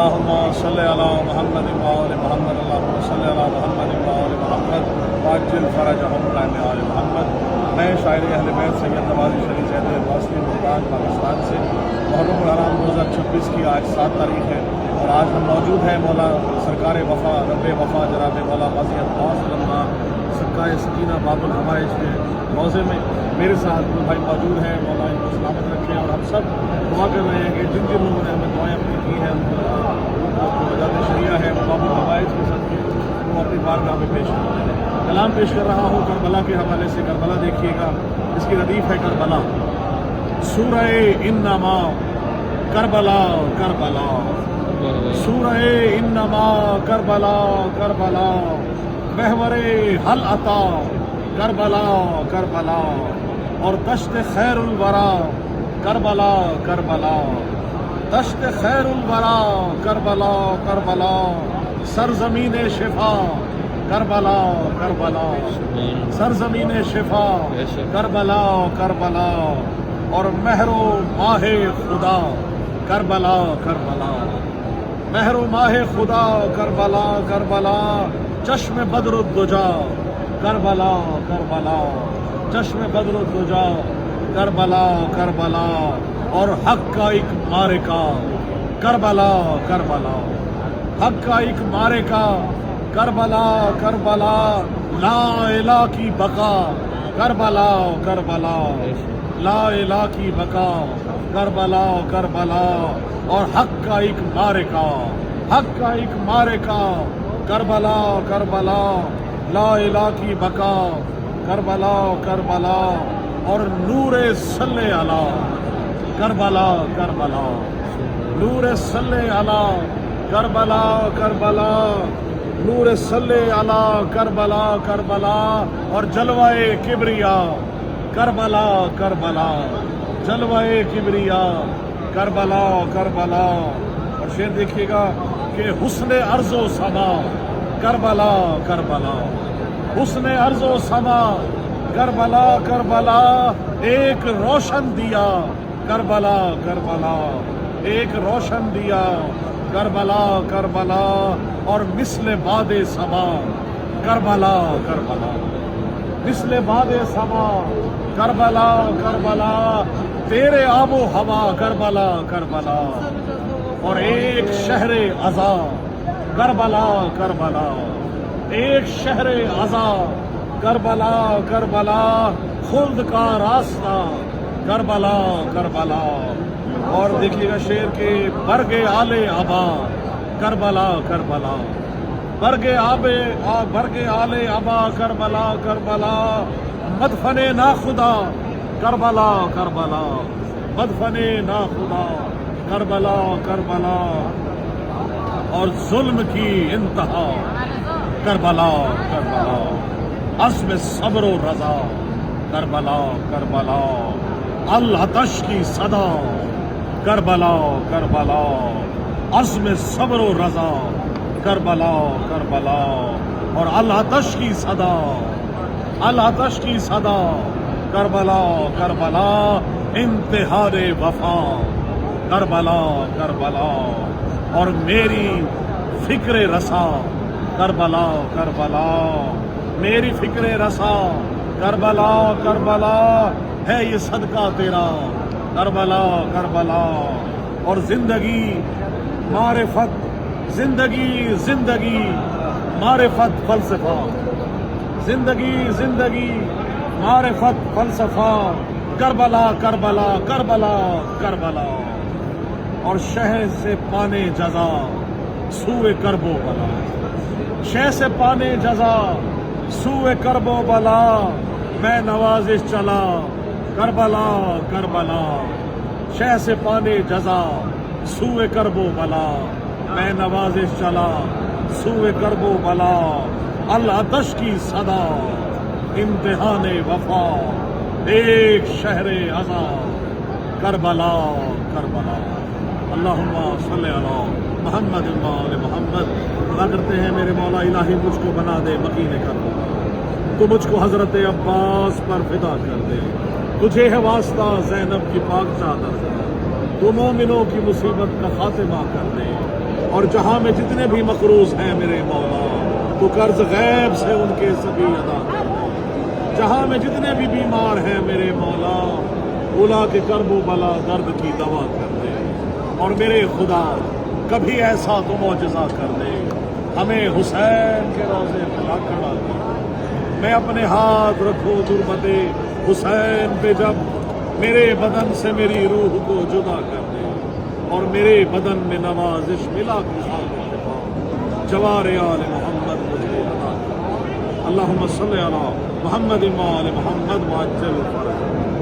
اللہم صلی علی محمد وآل محمد اللہم صلی علی محمد وآل محمد واجل فرجہم آل محمد۔ میں شاعر اہل بیت سید نوازی شریف زید واسطی ملتان پاکستان سے محرم الحرام 2026 کی آج 7 تاریخ ہے، اور آج ہم موجود ہیں مولا سرکار وفا رب وفا جناب مولا غازی عباس اللہ سرکار سکینہ باب الحوائج کے روضے میں۔ میرے ساتھ دو بھائی موجود ہیں، مولا ان کو سلامت رکھیں، اور ہم سب دعا کر رہے ہیں کہ جن جن لوگوں نے ہمیں دعائیں اپنی کی ہیں، ان کو وجات شریعہ ہے باب الحوائج کے ساتھ وہ اپنی بارگاہ میں پیش کرتے ہیں۔ کلام پیش کر رہا ہوں کربلا کے حوالے سے۔ کربلا دیکھیے گا، اس کی ردیف ہے کربلا۔ سورہ انما کربلا کربلا، سورہ انما کربلا کربلا، محور حل عطا کربلا کربلا، اور دشت خیر الورا کربلا کربلا، دشت خیر الورا کربلا کربلا، سرزمین شفا کربلا کربلا، سرزمین شفا کربلا کربلا، اور مہر و ماہ خدا کربلا کربلا، مہر و ماہ خدا کربلا کربلا، چشم بدر الدجا کربلا کربلا، چشم بدر الدجا کربلا کربلا، اور حق کا ایک معرکہ کربلا کربلا، حق کا ایک معرکہ کربلا کربلا، لا الہ کی بقا کربلا کربلا، لا الہ کی بقا کربلا کربلا، اور حق کا ایک معرکہ، حق کا ایک معرکہ کربلا کربلا، لا الہ کی بقا کربلا کربلا، اور نور صلی علی کربلا کربلا، نور صلی علی کربلا کربلا، نور صلی علی کربلا کربلا، اور جلوہ کبریا کربلا کربلا، جلوہ کبریا کربلا کربلا، اور شعر دیکھیے گا کہ حسن عرض و سما کربلا کربلا، حسن عرض و سما کربلا کربلا، ایک روشن دیا کربلا کربلا، ایک روشن دیا کربلا کربلا، اور مثل باد سما کربلا کربلا، مثل باد سما کربلا کربلا، تیرے آب و ہوا کربلا کربلا، اور ایک شہر عزا کربلا کربلا، ایک شہر عزا کربلا کربلا، خلد کا راستہ کربلا کربلا، اور دیکھیے گا شعر کے برگ آل ابا کربلا کربلا، برگ آل ابا کربلا کربلا، مدفن ناخدا کربلا کربلا، مدفن ناخدا کربلا کربلا، اور ظلم کی انتہا کربلا کربلا، عزم صبر و رضا کربلا کربلا، العطش کی صدا کربلا کربلا، عزم صبر و رضا کربلا کربلا، اور العطش کی صدا، العطش کی صدا کربلا کربلا، انتہار وفا کربلا کربلا، اور میری فکر رسا کربلا کربلا، میری فکر رسا کربلا کربلا، ہے یہ صدقہ تیرا کربلا کربلا، اور زندگی معرفت، زندگی زندگی معرفت فلسفہ، زندگی زندگی معرفت فلسفہ کربلا کربلا کربلا کربلا، اور شہ سے پانے جزا سوئے کرب و بلا، شہ سے پانے جزا سوئے کرب و بلا، میں نوازش چلا کربلا کربلا، شہ سے پانے جزا سوئے کرب و بلا، میں نوازش چلا سوئے کرب و بلا، العطش کی صدا امتحان وفا، ایک شہر عزا کربلا کربلا۔ اللہم صلی علی محمد وآل محمد۔ دعا کرتے ہیں میرے مولا الہی مجھ کو بنا دے مکین کربلا، تو مجھ کو حضرت عباس پر فدا کر دے، تجھے ہے واسطہ زینب کی پاک چادر، تو مومنوں کی مصیبت کا خاتمہ کر دے، اور جہاں میں جتنے بھی مقروض ہیں میرے مولا تو قرض غیب سے ان کے سبھی ادا کر دے۔ جہاں میں جتنے بھی بیمار ہیں میرے مولا اولا کے کرب و بلا درد کی دوا کر دے، اور میرے خدا کبھی ایسا تو معجزہ کر دے ہمیں حسین کے روضے پہ لا کھڑا کر۔ میں اپنے ہاتھ رکھو تربت حسین پہ جب میرے بدن سے میری روح کو جدا کر دے، اور میرے بدن میں نوازش ملا خوشحال اتفاق جوار آل محمد مجھے عطا کر۔ اللہم صلی علی محمد و آل محمد وعجل فرجہ۔